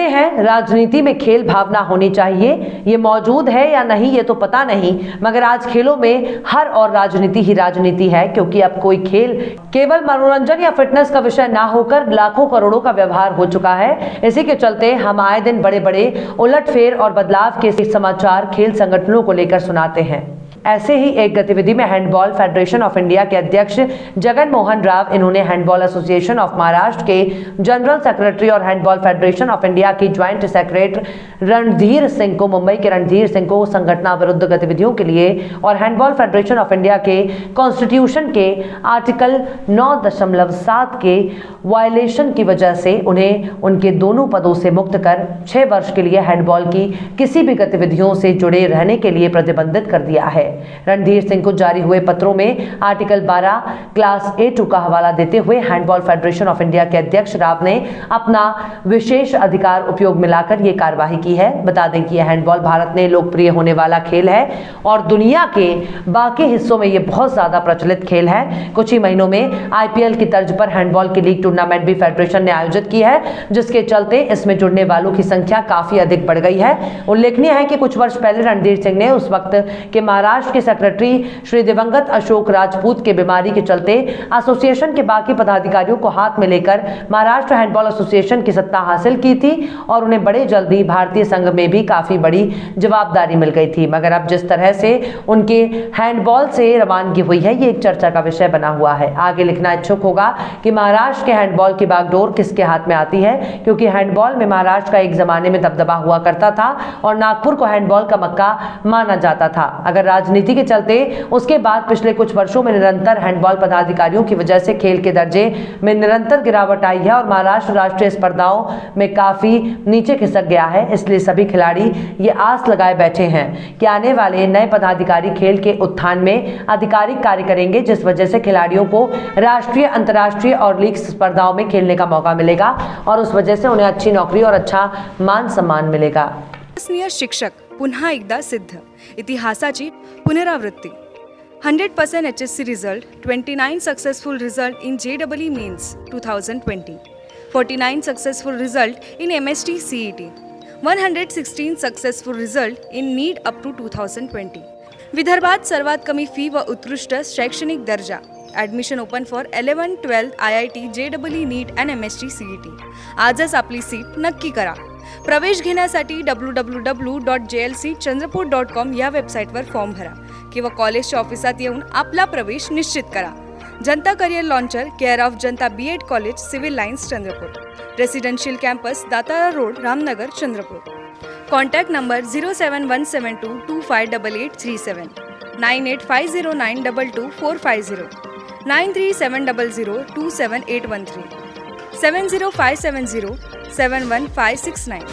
हैं, राजनीति में खेल भावना होनी चाहिए। ये मौजूद है या नहीं ये तो पता नहीं, मगर आज खेलों में हर और राजनीति ही राजनीति है, क्योंकि अब कोई खेल केवल मनोरंजन या फिटनेस का विषय ना होकर लाखों करोड़ों का व्यवहार हो चुका है। इसी के चलते हम आए दिन बड़े बड़े उलटफेर और बदलाव के समाचार खेल संगठनों को लेकर सुनाते हैं। ऐसे ही एक गतिविधि में हैंडबॉल फेडरेशन ऑफ इंडिया के अध्यक्ष जगन मोहन राव, इन्होंने हैंडबॉल एसोसिएशन ऑफ महाराष्ट्र के जनरल सेक्रेटरी और हैंडबॉल फेडरेशन ऑफ इंडिया की ज्वाइंट सेक्रेटरी रणधीर सिंह को, मुंबई के रणधीर सिंह को संगठन विरुद्ध गतिविधियों के लिए और हैंडबॉल फेडरेशन ऑफ इंडिया के कॉन्स्टिट्यूशन के आर्टिकल 9.7 के वायलेशन की वजह से उन्हें उनके दोनों पदों से मुक्त कर 6 वर्ष के लिए हैंडबॉल की किसी भी गतिविधियों से जुड़े रहने के लिए प्रतिबंधित कर दिया है। रणधीर सिंह को जारी हुए पत्रों में आर्टिकल 12 क्लास A2 का हवाला देते हुए हैंडबॉल फेडरेशन ऑफ इंडिया के अध्यक्ष राव ने अपना विशेष अधिकार उपयोग मिलाकर यह कार्यवाही की है। बता दें कि यह हैंडबॉल भारत में लोकप्रिय होने वाला खेल है और दुनिया के बाकी हिस्सों में यह बहुत ज्यादा प्रचलित खेल है। कुछ ही महीनों में IPL की तर्ज पर हैंडबॉल की लीग टूर्नामेंट भी फेडरेशन ने आयोजित की है, जिसके चलते इसमें जुड़ने वालों की संख्या काफी अधिक बढ़ गई है। उल्लेखनीय है कि कुछ वर्ष पहले रणधीर सिंह ने उस वक्त के महाराष्ट्र के सेक्रेटरी श्री दिवंगत अशोक राजपूत के बीमारी के चलते एसोसिएशन के बाकी पदाधिकारियों को हाथ में लेकर महाराष्ट्र हैंडबॉल एसोसिएशन की सत्ता हासिल की थी और उन्हें बड़े जल्दी भारतीय संघ में भी काफी बड़ी जवाबदारी मिल गई थी। मगर अब जिस तरह से उनके हैंडबॉल से रवानगी हुई है, ये एक चर्चा का विषय बना हुआ है। आगे लिखना इच्छुक होगा कि महाराष्ट्र के हैंडबॉल की बागडोर किसके हाथ में आती है, क्योंकि हैंडबॉल में महाराष्ट्र का एक जमाने में दबदबा हुआ करता था और नागपुर को हैंडबॉल का मक्का माना जाता था। अगर राजनीति के चलते उसके बाद पिछले कुछ वर्षों में निरंतर हैंडबॉल पदाधिकारियों की वजह से खेल के दर्जे में निरंतर गिरावट आई है और महाराष्ट्र राष्ट्रीय स्पर्धाओं में काफी नीचे खिसक गया है। इसलिए सभी खिलाड़ी ये आस लगाए बैठे हैं कि आने वाले नए पदाधिकारी खेल के उत्थान में आधिकारिक कार्य करेंगे, जिस वजह से खिलाड़ियों को राष्ट्रीय, अंतर्राष्ट्रीय और लीग स्पर्धाओं में खेलने का मौका मिलेगा और उस वजह से उन्हें अच्छी नौकरी और अच्छा मान सम्मान मिलेगा। शिक्षक पुन्हा एकदा सिद्ध, इतिहासाची पुनरावृत्ती। 100% HSC result, 29 successful result in JEE Mains 2020, 49 successful result in MST CET, 116 successful result in NEET up to 2020. विदर्भात सर्वात कमी फी व उत्कृष्ट शैक्षणिक दर्जा. Admission open for 11-12 IIT JEE NEET and MST CET. आजच आपली सीट नक्की करा. प्रवेश घेण्यासाठी www.jlcchandrapur.com या वेबसाईटवर फॉर्म भरा किंवा कॉलेजच्या ऑफिसात येऊन आपला प्रवेश निश्चित करा. जनता career launcher, care of Janata B.Ed college, civil lines, Chandrapur. Residential campus, Datara road, Ramnagar, Chandrapur. Contact number 07172258837, 9850922450, 9370027813, 70570715669.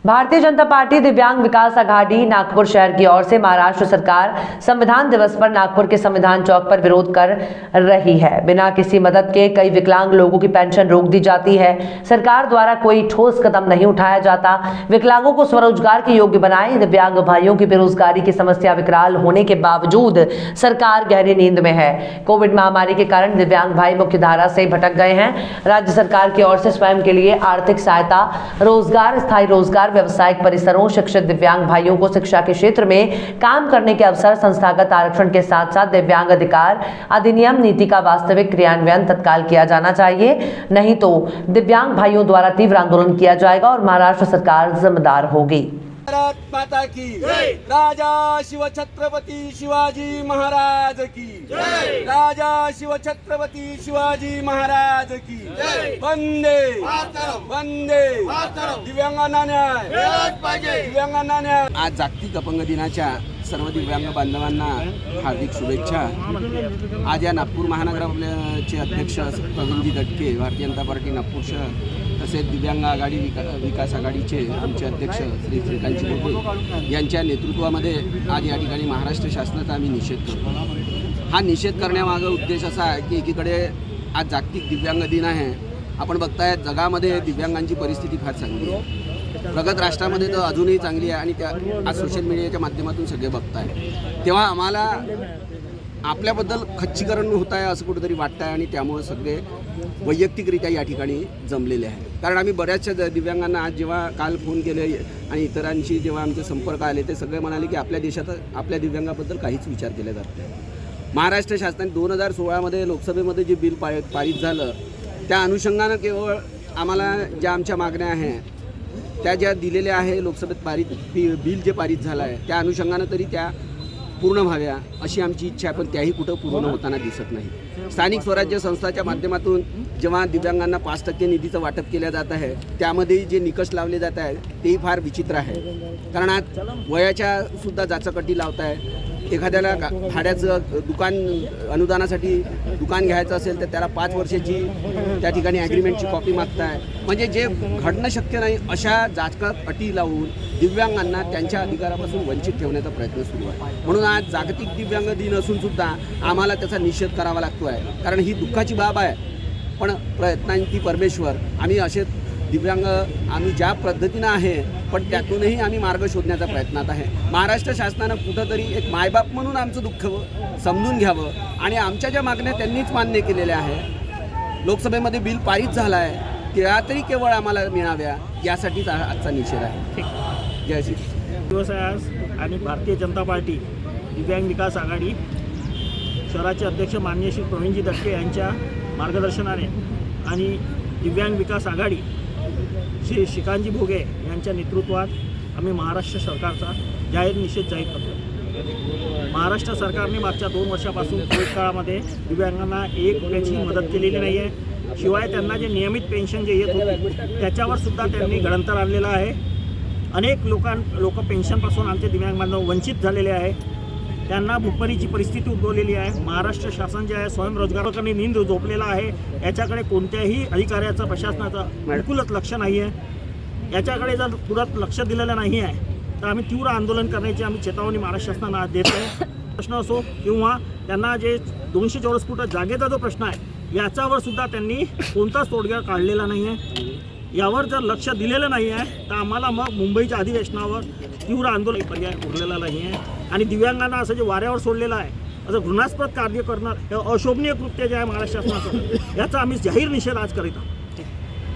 Bharatiya Janata party दिव्यांग विकास आघाड़ी नागपुर शहर की ओर से महाराष्ट्र सरकार संविधान दिवस पर नागपुर के संविधान चौक पर विरोध कर रही है। बिना किसी मदद के कई विकलांग लोगों की पेंशन रोक दी जाती है। सरकार द्वारा कोई ठोस कदम नहीं उठाया जाता। विकलांगों को स्वरोजगार के योग्य बनाए। दिव्यांग भाइयों की बेरोजगारी की समस्या विकराल होने के बावजूद सरकार गहरी नींद में है। कोविड महामारी के कारण दिव्यांग भाई मुख्य धारा से भटक गए हैं। राज्य सरकार की ओर से स्वयं के लिए आर्थिक सहायता, रोजगार, स्थायी रोजगार, व्यवसायिक परिसरों, शिक्षित दिव्यांग भाइयों को शिक्षा के क्षेत्र में काम करने के अवसर, संस्थागत आरक्षण के साथ साथ दिव्यांग अधिकार अधिनियम नीति का वास्तविक क्रियान्वयन तत्काल किया जाना चाहिए। नहीं तो दिव्यांग भाइयों द्वारा तीव्र आंदोलन किया जाएगा और महाराष्ट्र सरकार जिम्मेदार होगी। भारत माता की जय। राजा शिव छत्रपति शिवाजी महाराज की जय। राजा शिव छत्रपति शिवाजी महाराज की जय। वंदे मातरम, वंदे मातरम। दिव्यांगांना न्याय मिळालाच पाहिजे, दिव्यांगांना न्याय। आज जागतिक अपंग दिनाच्या सर्व दिव्यांग बांधवांना हार्दिक शुभेच्छा। आज या नागपूर महानगराचे अध्यक्ष प्रवीणजी दटके, भारतीय जनता पार्टी नागपूर शहर, तसेच दिव्यांग आघाडी विकास आघाडीचे आमचे अध्यक्ष श्री श्रीकांतजी मोटे यांच्या नेतृत्वामध्ये आज या ठिकाणी महाराष्ट्र शासनाचा आम्ही निषेध करतो। हा निषेध करण्यामागे उद्देश असा आहे की एकीकडे आज जागतिक दिव्यांग दिन आहे। आपण बघताय जगामध्ये दिव्यांगांची परिस्थिती फार चांगली आहे। प्रगत राष्ट्रामध्ये तर अजूनही चांगली आहे आणि त्या आज सोशल मीडियाच्या माध्यमातून सगळे बघताय। तेव्हा आम्हाला आपल्याबद्दल खच्चीकरण होत आहे असं कुठेतरी वाटतं आहे आणि त्यामुळे सगळे वैयक्तिकरित्या या ठिकाणी जमलेले आहे. कारण आम्ही बऱ्याचशा दिव्यांगांना आज जेव्हा काल फोन केले आणि इतरांशी जेव्हा आमचे संपर्क आले ते सगळे म्हणाले की आपल्या देशात आपल्या दिव्यांगाबद्दल काहीच विचार केला जात नाही. महाराष्ट्र शासनाने 2016मध्ये लोकसभेमध्ये जे बिल पारित झालं त्या अनुषंगानं केवळ आम्हाला ज्या आमच्या मागण्या आहेत त्या ज्या दिलेल्या आहे लोकसभेत बिल जे पारित झालं आहे त्या अनुषंगानं तरी त्या पूर्ण व्हाव्या अशी आमची इच्छा आहे, पण त्याही कुठं पूर्ण होताना दिसत नाही. स्थानिक स्वराज्य संस्थाच्या माध्यमातून जेव्हा दिव्यांगांना 5% निधीचं वाटप केलं जात आहे त्यामध्ये जे निकष लावले जात आहे तेही फार विचित्र आहे. कारण आज वयाच्या सुद्धा जाचकटी लावत आहे. एखाद्याला भाड्याचं दुकान अनुदानासाठी दुकान घ्यायचं असेल तर त्याला 5 वर्षाची त्या ठिकाणी ॲग्रीमेंटची कॉपी मागताय. म्हणजे जे घडणं शक्य नाही अशा जाचक अटी लावून दिव्यांगांना त्यांच्या अधिकारापासून वंचित ठेवण्याचा प्रयत्न सुरू आहे. म्हणून आज जागतिक दिव्यांग दिन असून सुद्धा आम्हाला त्याचा निषेध करावा लागतो आहे. कारण ही दुःखाची बाब आहे, पण प्रयत्नांती परमेश्वर. आम्ही असे दिव्यांग आम्ही ज्या पद्धतीनं आहे पण त्यातूनही आम्ही मार्ग शोधण्याचा प्रयत्नात आहे. महाराष्ट्र शासनानं कुठंतरी एक मायबाप म्हणून आमचं दुःख समजून घ्यावं आणि आमच्या ज्या मागण्या त्यांनीच मान्य केलेल्या आहे. लोकसभेमध्ये बिल पारित झालं आहे त्या तरी केवळ आम्हाला मिळाव्या यासाठीच आजचा निषेध आहे. जय श्री दिवस आहे आज आणि भारतीय जनता पार्टी दिव्यांग विकास आघाडी शहराचे अध्यक्ष माननीय श्री प्रवीणजी दटके यांच्या मार्गदर्शनाने आणि दिव्यांग विकास आघाडी श्री श्रीकांतजी भोगे यांच्या नेतृत्वात आम्ही महाराष्ट्र सरकारचा जाहीर निषेध जाहीर करतो. महाराष्ट्र सरकारने मागच्या 2 वर्षापासून कोविड काळामध्ये दिव्यांगांना 1 रुपयाची मदत केलेली नाही आहे. शिवाय त्यांना जे नियमित पेन्शन जे येत होते त्याच्यावर सुद्धा त्यांनी गडंतर आणलेलं आहे. अनेक लोक पेन्शनपासून आमचे दिव्यांग बांधव वंचित झालेले आहे. त्यांना भुकमरीची परिस्थिती उद्भवलेली आहे. महाराष्ट्र शासन जे आहे स्वयंरोजगाराकडे नींद झोपलेला आहे. याच्याकडे कोणत्याही अधिकाऱ्याचं प्रशासनाचं बिलकुलच लक्ष नाही आहे. याच्याकडे जर तुरंत लक्ष दिलेलं नाही आहे तर आम्ही तीव्र आंदोलन करण्याची आम्ही चेतावणी महाराष्ट्र शासनाला देत आहे. प्रश्न असो किंवा त्यांना जे 200 चौरस फूट जागेचा जो प्रश्न आहे याच्यावर सुद्धा त्यांनी कोणताच तोडगा काढलेला नाही आहे. यावर जर लक्ष दिलेलं नाही आहे तर आम्हाला मग मुंबईच्या अधिवेशनावर तीव्र आंदोलन पर्याय उरलेला नाही आहे. आणि दिव्यांगांना असं जे वाऱ्यावर सोडलेलं आहे असं घृणास्पद कार्य करणं हे अशोभनीय कृत्य जे आहे महाराष्ट्र शासनाचं याचा आम्ही जाहीर निषेध आज करीत आहोत.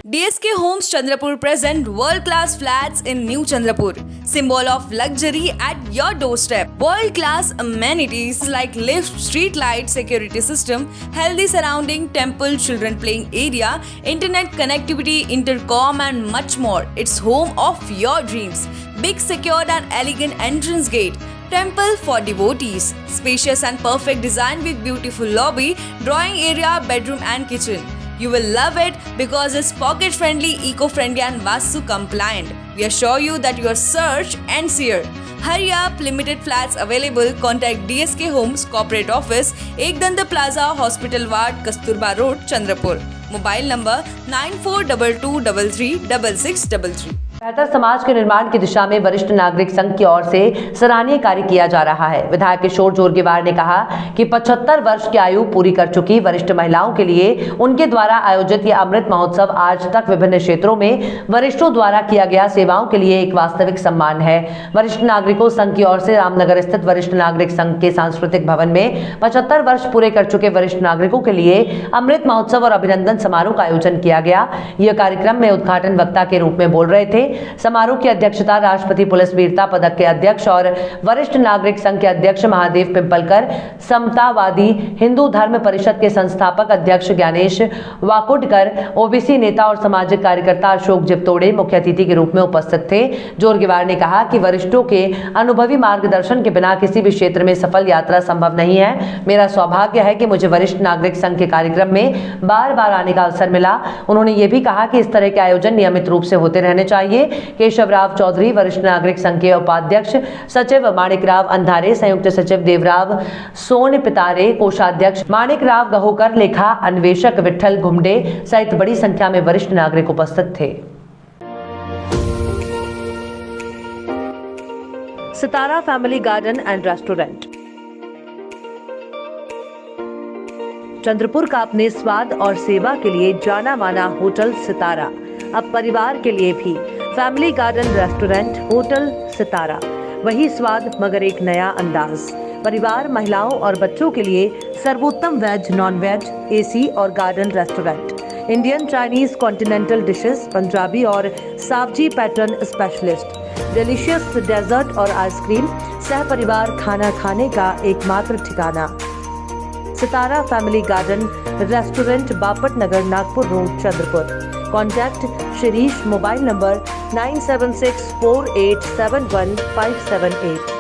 DSK Homes Chandrapur present world-class flats in New Chandrapur, symbol of luxury at your doorstep. World-class amenities like lift, street light, security system, healthy surrounding, temple, children playing area, internet connectivity, intercom and much more. It's home of your dreams. Big, secured and elegant entrance gate. Temple for devotees. Spacious and perfect design with beautiful lobby, drawing area, bedroom and kitchen. You will love it because it's pocket friendly, eco-friendly and Vastu compliant. We assure you that your search ends here. Hurry up, limited flats available. Contact DSK Homes Corporate Office, Ekdanta Plaza, Hospital Ward, Kasturba Road, Chandrapur. Mobile number 9422336633. बेहतर समाज के निर्माण की दिशा में वरिष्ठ नागरिक संघ की ओर से सराहनीय कार्य किया जा रहा है। विधायक किशोर जोरगेवार ने कहा कि 75 वर्ष की आयु पूरी कर चुकी वरिष्ठ महिलाओं के लिए उनके द्वारा आयोजित ये अमृत महोत्सव आज तक विभिन्न क्षेत्रों में वरिष्ठों द्वारा किया गया सेवाओं के लिए एक वास्तविक सम्मान है। वरिष्ठ नागरिकों संघ की ओर से रामनगर स्थित वरिष्ठ नागरिक संघ के सांस्कृतिक भवन में 75 वर्ष पूरे कर चुके वरिष्ठ नागरिकों के लिए अमृत महोत्सव और अभिनंदन समारोह का आयोजन किया गया। यह कार्यक्रम में उद्घाटन वक्ता के रूप में बोल रहे थे। समारोह की अध्यक्षता राष्ट्रपति पुलिस वीरता पदक के अध्यक्ष और वरिष्ठ नागरिक संघ के अध्यक्ष महादेव पिंपलकर, समतावादी हिंदू धर्म परिषद के संस्थापक अध्यक्ष ज्ञानेश वाकुडकर, ओबीसी नेता और सामाजिक कार्यकर्ता अशोक जिप्तोड़े मुख्य अतिथि के रूप में उपस्थित थे। जोरगेवार ने कहा कि वरिष्ठों के अनुभवी मार्गदर्शन के बिना किसी भी क्षेत्र में सफल यात्रा संभव नहीं है। मेरा सौभाग्य है कि मुझे वरिष्ठ नागरिक संघ के कार्यक्रम में बार बार आने का अवसर मिला। उन्होंने ये भी कहा कि इस तरह के आयोजन नियमित रूप से होते रहने चाहिए। केशवराव चौधरी, वरिष्ठ नागरिक संघ के उपाध्यक्ष सचिव माणिकराव अंधारे, संयुक्त सचिव देवराव सोन पितारे, कोषाध्यक्ष माणिकराव गहोकर, लेखा अन्वेषक विठल घुमडे सहित बड़ी संख्या में वरिष्ठ नागरिक उपस्थित थे। Sitara family garden and restaurant Chandrapur का अपने स्वाद और सेवा के लिए जाना माना होटल सितारा अब परिवार के लिए भी फैमिली गार्डन रेस्टोरेंट होटल सितारा, वही स्वाद मगर एक नया अंदाज। परिवार, महिलाओं और बच्चों के लिए सर्वोत्तम वेज, नॉन वेज, एसी और garden restaurant, Indian, Chinese, continental dishes, Punjabi और Saoji pattern specialist, delicious dessert और आइसक्रीम, सह परिवार खाना खाने का एकमात्र ठिकाना, Sitara family garden restaurant, Bapat Nagar, Nagpur road, Chandrapur. Contact Shirish, mobile number 9764871578।